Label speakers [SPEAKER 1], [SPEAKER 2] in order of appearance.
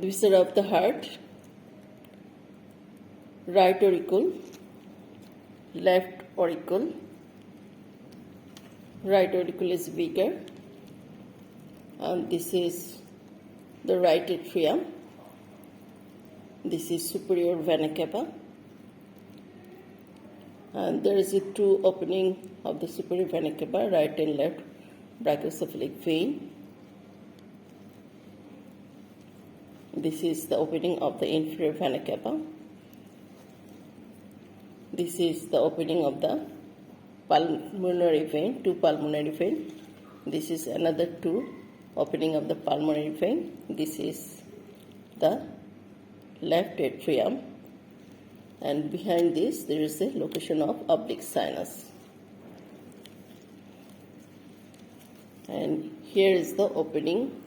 [SPEAKER 1] Viscera of the heart, right auricle, left auricle. Right auricle is bigger, and this is the right atrium. This is superior vena cava, and there is a two opening of the superior vena cava, right and left brachiocephalic vein. This is the opening of the inferior vena cava. This is the opening of the pulmonary vein, two pulmonary vein. This is another two opening of the pulmonary vein. This is the left atrium, and behind this there is a location of oblique sinus. And here is the opening